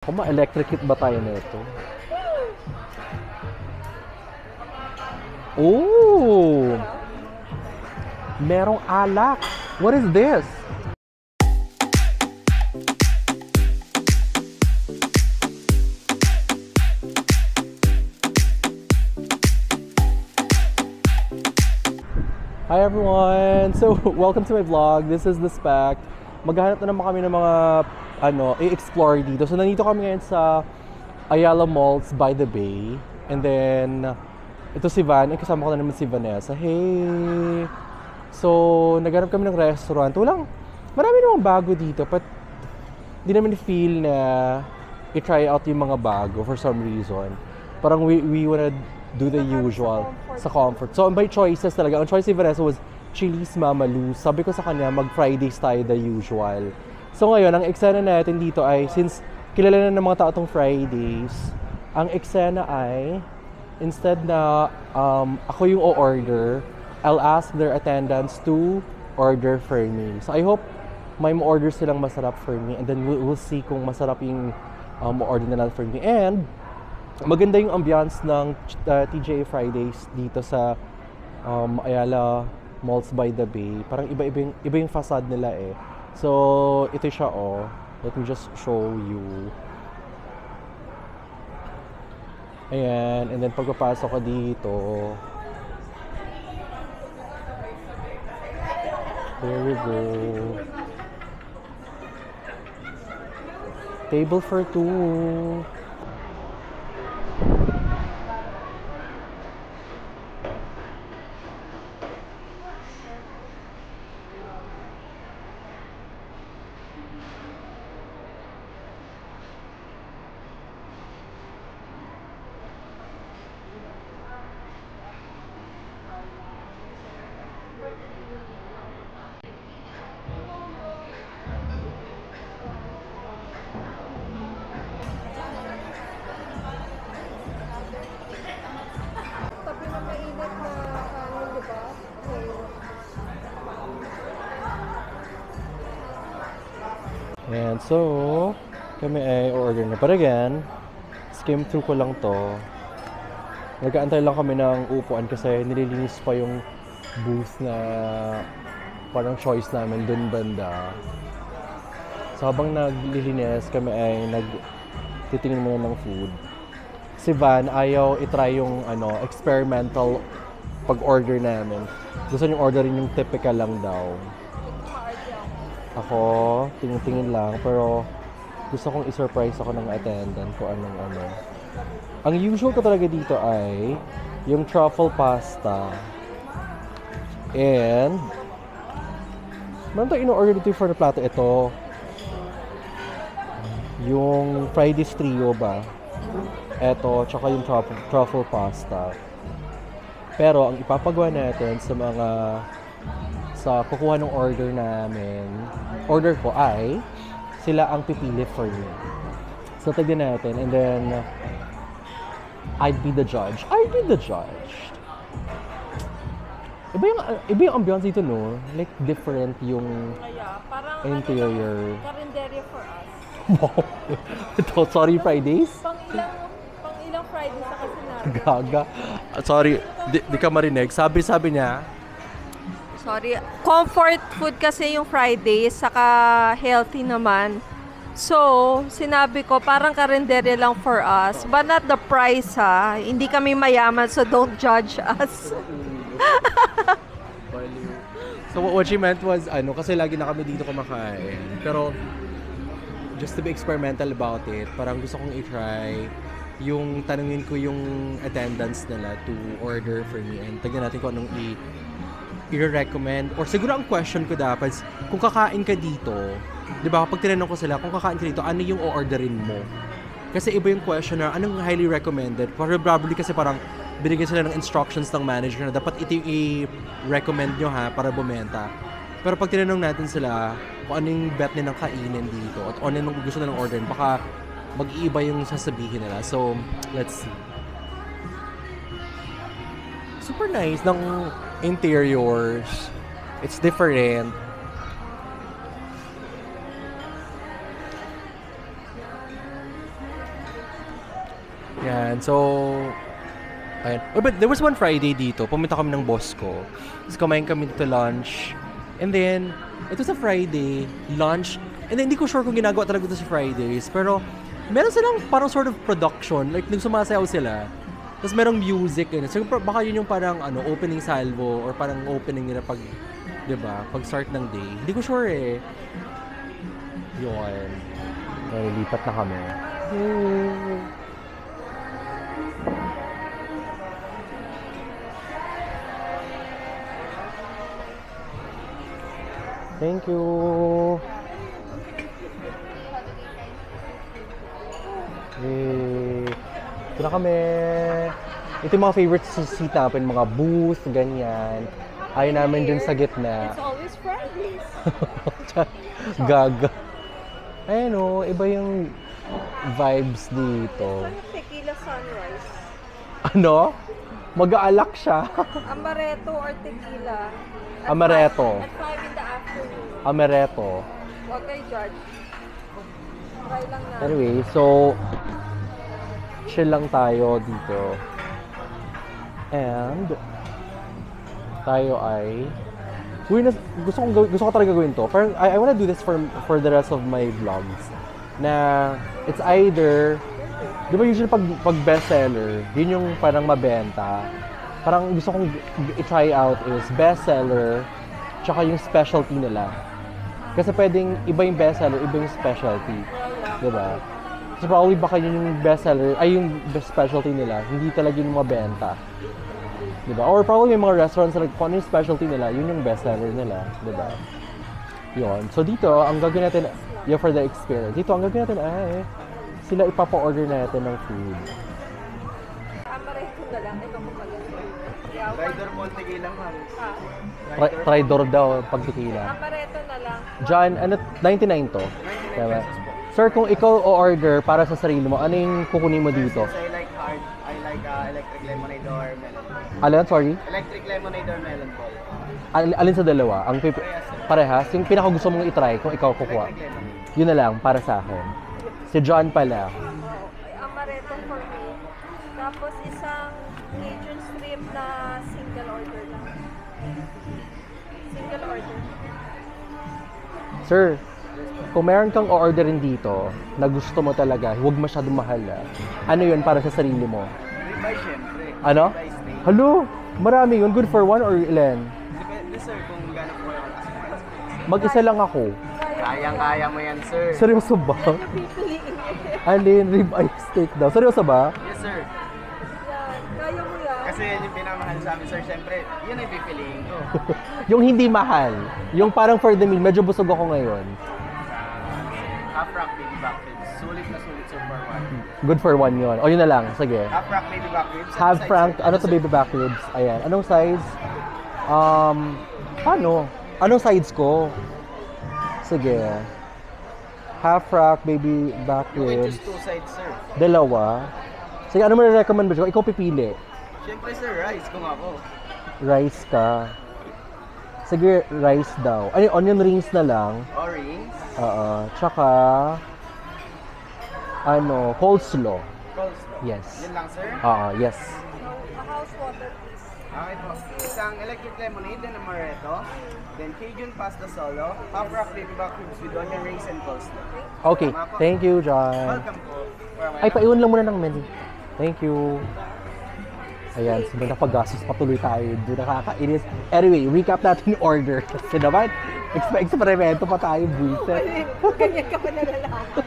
Kung ma-electrocute ba tayo nito? Oh! Merong alak. What is this? Hi everyone! So, welcome to my vlog. This is The Spec. Maghahanap na naman kami ng mga i-explore dito. So, nandito kami ngayon sa Ayala Malls by the Bay. And then, ito si Van. Kasama ko na naman si Vanessa. Hey! So, naghanap kami ng restaurant. Marami namang bago dito. But, di naman feel na i-try out yung mga bago for some reason. Parang we wanna do the usual sa comfort. So, by choices talaga. Ang choice ni Vanessa was Chili's Mama Lou. Sabi ko sa kanya, mag-Fridays tayo the usual. So, ngayon, ang eksena natin dito ay, since kilala na ng mga tao itong Fridays, ang eksena ay, instead na ako yung o-order, I'll ask their attendants to order for me. So, I hope may ma-order silang masarap for me. And then, we'll see kung masarap yung ma-order nila for me. And, maganda yung ambiance ng TGA Fridays dito sa Ayala Malls by the Bay. Parang iba yung facade nila eh. So, ito siya oh. Let me just show you. Ayan. And then pagpapasok ko dito, there we go. Table for two. And so, kami ay order na. But again, skim through ko lang to. Nag-aantay lang kami ng upuan kasi nililinis pa yung booth na parang choice namin dun banda. So habang naglilinis, kami ay nagtitingin muna ng food. Si Van ayaw itry yung experimental pag-order namin. Gusto niyong orderin yung typical lang daw. Ako, tingin-tingin lang, pero gusto kong i-surprise ako ng attendant ko anong ano. Ang usual ko talaga dito ay yung truffle pasta. And meron tayo in-order dito for the plato. Ito yung Friday's Trio ba? Ito, tsaka yung truffle pasta. Pero ang ipapagawa natin sa kukuha ng order namin, order ko ay sila ang pipili for me. So, tignan natin. And then, I'd be the judge. I'd be the judge. Iba yung ambiance dito, no? Like, different yung interior. Karinderya for us. Wow. Ito, sorry, Fridays? Pang ilang Fridays sa kasi namin. Gaga. Sorry, di ka marinig. Sabi niya, Sorry. Comfort food kasi yung Fridays, saka healthy naman. So, sinabi ko, parang karinderya lang for us. But not the price, ha? Hindi kami mayaman, so don't judge us. So, what she meant was, kasi lagi na kami dito kumakain. Pero, just to be experimental about it, parang gusto kong i-try yung tanungin ko yung attendance nila to order for me. And tignan natin kung anong i-recommend. Or siguro ang question ko dapat, kung kakain ka dito, di ba, kapag tinanong ko sila, kung kakain ka dito, ano yung o-orderin mo? Kasi iba yung question na, anong highly recommended? Probably kasi parang binigyan sila ng instructions ng manager na dapat ito yung i-recommend nyo ha, para bumenta. Pero pag tinanong natin sila, kung ano yung bet nilang kainin dito, at ano yung gusto nilang orderin, baka mag-iiba yung sasabihin nila. So, let's see. Super nice ng interiors. It's different. Yan, so... Ayan. Oh, but there was one Friday dito, pumunta kami ng boss ko. Tapos kumain kami dito lunch. And then, ito sa Friday, lunch. And then, hindi ko sure kung ginagawa talaga ito sa Fridays. Pero, meron silang parang sort of production. Like, nung sumasayaw sila. Tapos merong music. So, baka yun yung parang opening salvo or parang opening nila pag, diba, pag start ng day. Hindi ko sure eh. Yun. Okay, lipat na kami. Thank you. Ito na kami. Ito yung mga favorite seat namin, mga booth, ganyan. Ayaw namin dun sa gitna. It's always Fridays. Gaga. Ayun o, iba yung vibes dito. Tequila sunrise. Ano? Mag-aalak siya. Amaretto or tequila? Amaretto. At 5 in the afternoon. Amaretto. Huwag kayo judge. Try lang na. Anyway, so chill lang tayo dito. And tayo ay gusto ko talaga gawin to. Parang I wanna do this for the rest of my vlogs. Na it's either, di ba usually pag bestseller, yun yung parang mabenta. Parang gusto kong i-try out is bestseller tsaka yung specialty nila. Kasi pwedeng iba yung bestseller, iba yung specialty. Diba? So probably baka yun yung bestseller, ay yung specialty nila, hindi talaga yung mabenta. Diba? Or probably may mga restaurants na kung ano yung specialty nila, yun yung bestseller nila. Diba? Yun. So dito, ang gagawin natin, for the experience. Dito, ang gagawin natin ay sila ipapa-order natin ng food. Amaretto na lang. Ito ko pala. Rider Mall tequila, ma'am. Tridor daw pag tequila. Amaretto na lang. John, ano, 99 to? 99 Diba? pesos po. Sir, kung ikaw o-order para sa sarili mo, ano yung kukunin mo dito? Since I like hard, I like electric lemonade or melon ball. Alin, sorry? Electric lemonade or melon ball. Alin sa dalawa? Parehas? Yung pinaka gusto mong itry kung ikaw kukuha? Electric lemonade. Yun na lang, para sa akin. Si John pala. Amaretto for me. Tapos isang Cajun shrimp na single order lang. Single order. Sir, kung meron kang o-orderin dito na gusto mo talaga, huwag masyadong mahal ano yun para sa sarili mo? Ribeye, syempre. Ano? Ribeye steak. Halo, marami yun. Good for one or ilan? Depende, sir, kung gano'n po yung customize. Mag-isa lang ako. Kayang-kaya mo yan, sir. Seryoso ba? Pipiliin eh. Alin, ribeye steak daw. Seryoso ba? Yes, sir. Yan. Kaya mo yan. Kasi yan yung pinamahal sa amin, sir. Syempre, yun ay pipiliin ko. Yung hindi mahal. Yung parang for the meal, medyo busog ako ngayon. Half rack baby back ribs. Sulit na sulit, sir, for one. Good for one yun. O yun na lang, sige. Half rack baby back ribs. Half Ano size, frank, sir? ano to baby back ribs? Ayan. Anong size? Paano? Anong sides ko? Sige. Half frank, baby back You can ribs. choose two sides, sir. Dalawa. Sige, ano mo recommend mo? Ikaw pipili. Syempre, sir, rice kung ako. Rice ka. Sige, rice daw. Ano, onion rings na lang. Orange. Tsaka, coleslaw. Coleslaw. Yes. Yun lang, sir. Yes. A house water please. Okay po. Isang electric lemonade, then amaretto. Then Cajun pasta solo. Half rack baby back ribs with onion rings and coleslaw. Okay, thank you, John. Welcome po. Ay, paiwan lang muna ng menu. Thank you. Ayan, so nakapag-gastos patuloy tayo. Doon nakakainis. Anyway, recap natin yung order. Kasi naman, experimento pa tayo, buisit. Ganyan ka pa nalalaki.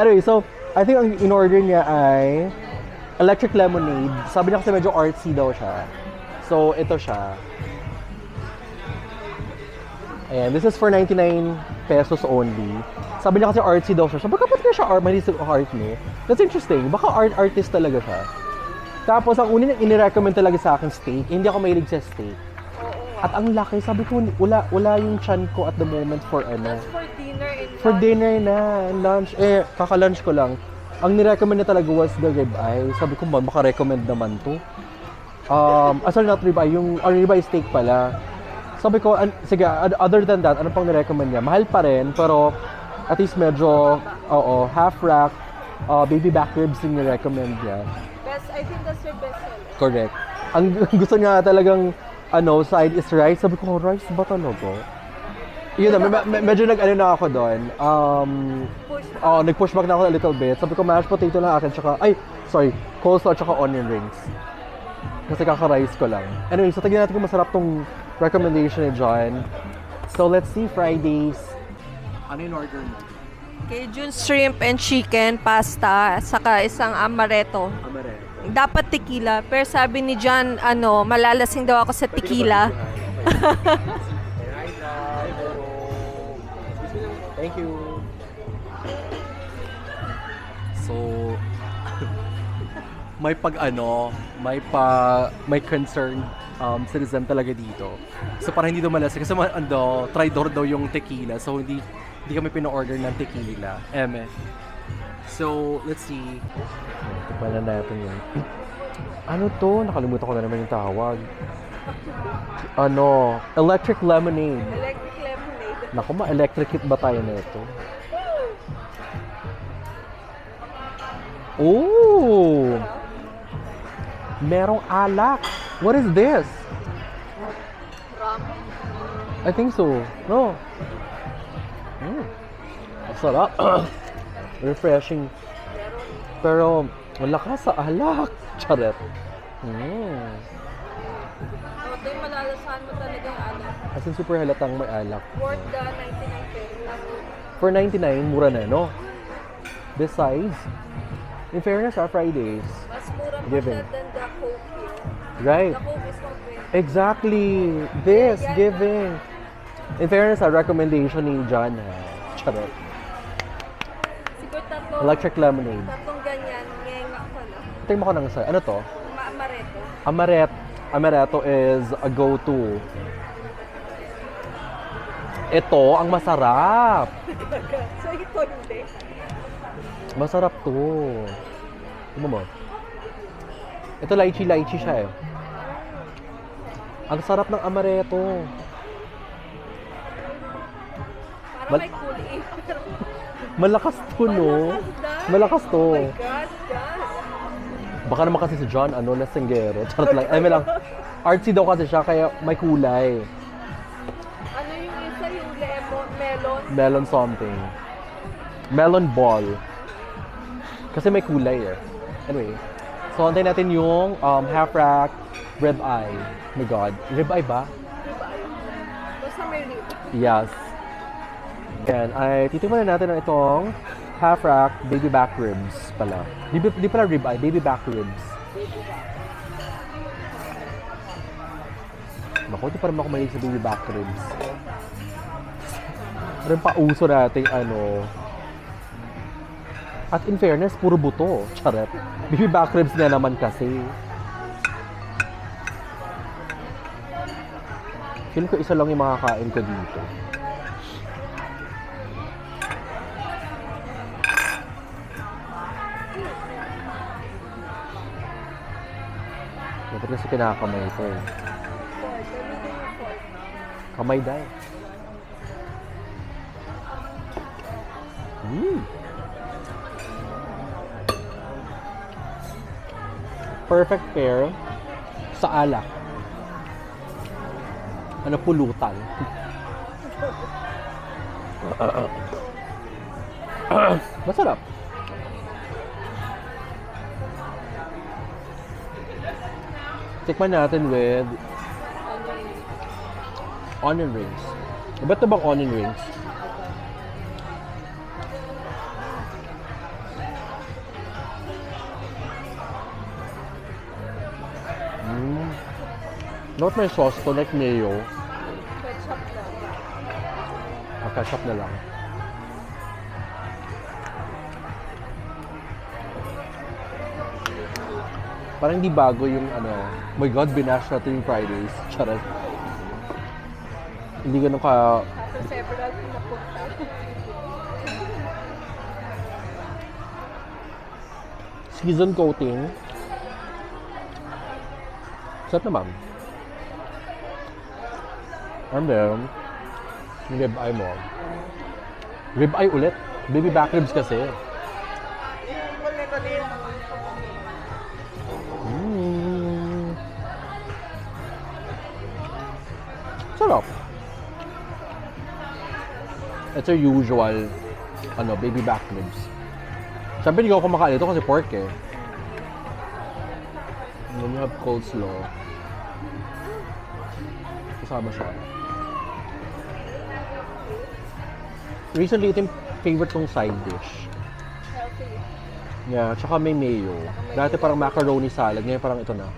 Anyway, so, I think ang in-order niya ay electric lemonade. Sabi niya kasi medyo artsy daw siya. So, ito siya. Ayan, this is for 99 pesos only. Sabi niya kasi artsy daw siya. Sabi, kapag kaya siya mahilig sa art mo? That's interesting. Baka artist talaga siya. Tapos, ang una niyang inirecommend talaga sa akin steak. Hindi ako mahilig sa steak. At ang laki, sabi ko, wala yung chan ko at the moment for ano. That's for dinner and For dinner na, lunch. Kaka-lunch ko lang. Ang nirecommend na talaga was the ribeye. Sabi ko, baka recommend naman to. Sorry, not ribeye. Yung ribeye steak pala. Sabi ko, sige, other than that, ano pang nirecommend niya? Mahal pa rin, pero at least medyo, half rack, baby back ribs yung nirecommend niya. I think that's your best seller. Correct. Ang gusto niya talagang side is rice. Sabi ko, rice ba talaga? Yun na, medyo nag-ano na ako doon. Nag-push back na ako a little bit. Sabi ko, mashed potato lang akin, tsaka, coleslaw tsaka onion rings. Kasi kaka-rice ko lang. Anyway, so tignan natin kung masarap tong recommendation ni John. So, let's see, Fridays. Ano yung order mo? Cajun shrimp and chicken, pasta, saka isang amaretto. Dapat tequila, pero sabi ni John, malalasing daw ako sa tequila. Thank you. So, may concerned citizen talaga dito. So, para hindi daw malasing. Kasi tridor daw yung tequila. So, hindi kami pina-order ng tequila. So, let's see. Tikman na natin yun. Ano to? Nakalimutan ko na naman yung tawag. Electric lemonade. Electric lemonade. Naku, ma-electric hit ba tayo na ito? Oh! Merong alak. What is this? Rum. I think so. No. Sarap. Refreshing. Pero, wala ka sa alak. Charet. Ito yung malalasahan mo talaga yung alak. As in, super halatang may alak. Worth the 99 pesos. For 99, mura na, no? Besides, in fairness, Fridays. Mas mura pa Giving. siya than the Coke here. Right. The Coke is 120. Exactly. This, giving. In fairness, recommendation ni John. Charet. Siguro tatlong Electric lemonade. tatlong ganyan, ngenga ko na. Tingnan mo ko ng isa. Ano to? Amaretto. Amaretto is a go-to. Ito, ang masarap. So ito hindi. Masarap to. Tingnan mo. Ito, lychee siya eh. Ang sarap ng amaretto. Parang may kulay. Malakas to, no? Malakas to. Oh my God, God. Baka naman kasi si John, lasinggero. Charot lang. Ay, lang. Artsy daw kasi siya, kaya may kulay. Ano yung isa, yung melon? Melon something. Melon ball. Kasi may kulay eh. Anyway. So, antayin natin yung half rack rib eye. Oh my God. Rib eye ba? Basta may rib. Yes. Yan. Ay, titikman na natin ang itong half rack baby back ribs pala. Di pala rib eye, baby back ribs. Naku, di pa rin ako mahilig sa baby back ribs. Parang pauso natin At in fairness, puro buto. Charet. Baby back ribs na naman kasi. Feeling ko isa lang yung makakain ko dito. Dapat kasi kinakamay ito eh. Kamay dahil. Perfect pair sa alak. Pulutan. Masarap. Tikman natin with onion rings. Ba't na bang onion rings? Not may sauce to, like mayo. Ketchup lang. Ketchup na lang. Parang hindi bago yung oh my God, binash natin yung Fridays. Charot. Hindi ganun ka... Sa several pinapunta. Season coating. Sarap naman. And then, yung rib eye mo. Rib eye ulit. Baby back ribs kasi. Masarap. It's your usual, baby back ribs. Siyempre, hindi ako kumakain ito kasi pork eh. And then you have coleslaw. Kasama siya. Recently, ito yung favorite kong side dish. Healthy. Yeah, tsaka may mayo. Dati parang macaroni salad, ngayon parang ito na.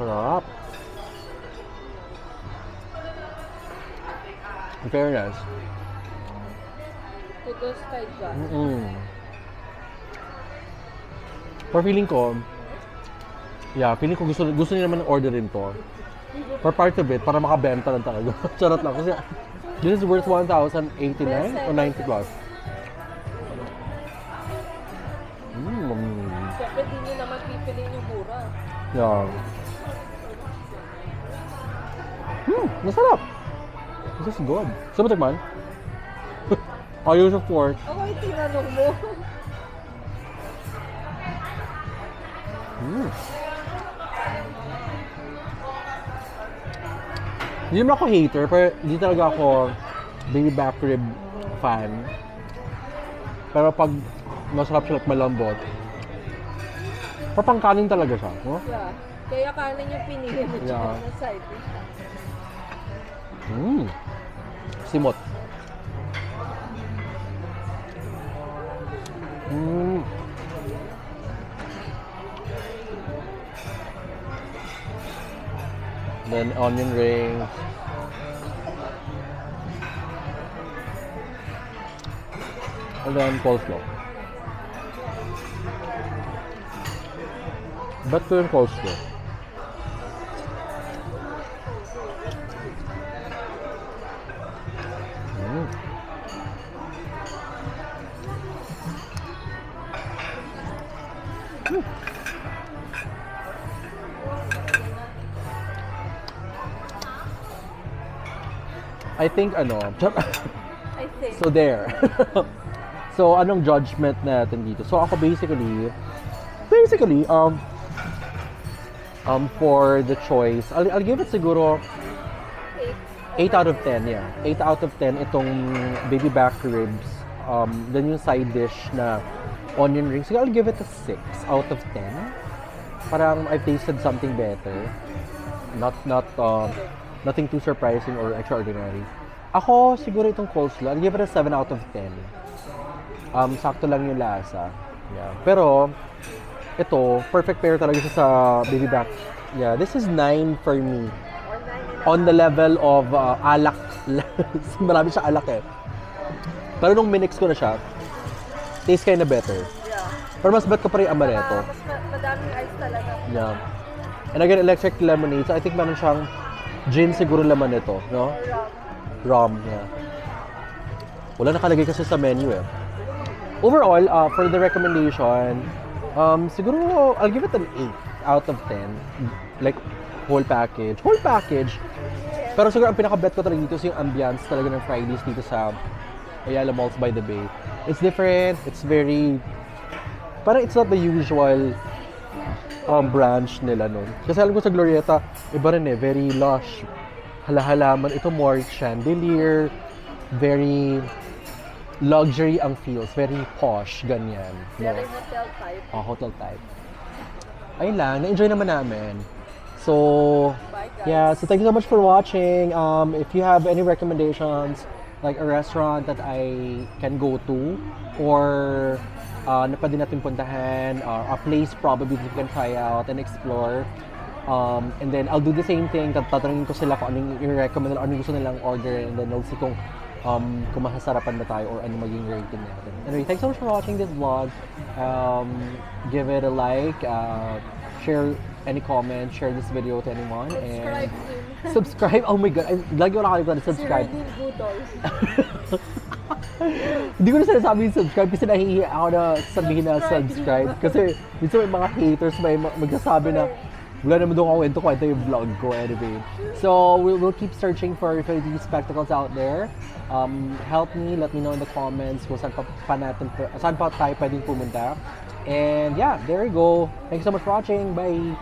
Sarap. In fairness. Kudos kay John. Pero feeling ko gusto niya naman orderin to. For part of it, para makabenta lang talaga. Charot lang. Kasi this is worth 1,089 or 90 plus. Siyempre, di nyo naman pipiliin yung mura. Yeah. Masarap. This is good. Gusto mo tikman? Ayaw sa pork. Ako yung tinanong mo. Hindi naman ako hater, pero hindi talaga ako baby back rib fan. Pero pag masarap siya at malambot, parang kanin talaga siya. No? Yeah. Kaya kanin yung pinili mo Yeah. na side dish. Simot. Then onion rings. And then coleslaw. Ba't ko yung coleslaw? I think I think. so there. So anong judgment natin dito? So ako basically for the choice, I'll give it siguro 8 out of 10, yeah. 8 out of 10 itong baby back ribs. Then yung side dish na onion rings, I'll give it a 6 out of 10. Parang I've tasted something better. Nothing too surprising or extraordinary. Ako, siguro itong coleslaw, I'll give it a 7 out of 10. Sakto lang yung lasa. Yeah. Pero, ito, perfect pair talaga siya sa baby back. Yeah, this is 9 for me. On the level of alak. Marami siya alak eh. Pero nung minix ko na siya, taste kinda better. Yeah. Pero mas bet ko pa rin amaretto. Mas madaming ice talaga. Yeah. And again, electric lemonade. So I think meron siyang gin siguro laman nito, no? Rum, yeah. Wala nakalagay kasi sa menu eh. Overall, for the recommendation, siguro I'll give it an 8 out of 10. Like, whole package. Whole package. Pero siguro ang pinaka-bet ko talaga dito is yung ambience talaga ng Fridays dito sa Ayala Malls by the Bay. It's different. It's very... Parang it's not the usual branch nila nun. Kasi alam ko sa Glorieta, iba rin eh. Very lush. Hala-halaman. Ito more chandelier. Very luxury ang feels. Very posh. Ganyan. No? Very hotel type. Hotel type. Ayun lang. Na-enjoy naman namin. So, Bye, guys. yeah. So, thank you so much for watching. If you have any recommendations, like a restaurant that I can go to, or na pwede natin puntahan, a place probably that you can try out and explore. And then, I'll do the same thing. Tatanungin ko sila kung anong i-recommend nila, anong gusto nilang order, and then I'll see kung masasarapan na tayo or ano maging rating natin. Anyway, thanks so much for watching this vlog. Give it a like, share any comment, share this video to anyone, and subscribe. Oh my god, lagi ko nakalimutan na subscribe. Si Rodin Budol. Hindi ko na sinasabi yung subscribe kasi nahihiya ako na sabihin na subscribe. Kasi minsan may mga haters may magsasabi na Wala naman doon ako kwento yung vlog ko anyway. So, we'll keep searching for these spectacles out there. Help me, let me know in the comments kung saan pa tayo pwedeng pumunta. And yeah, there you go. Thank you so much for watching. Bye!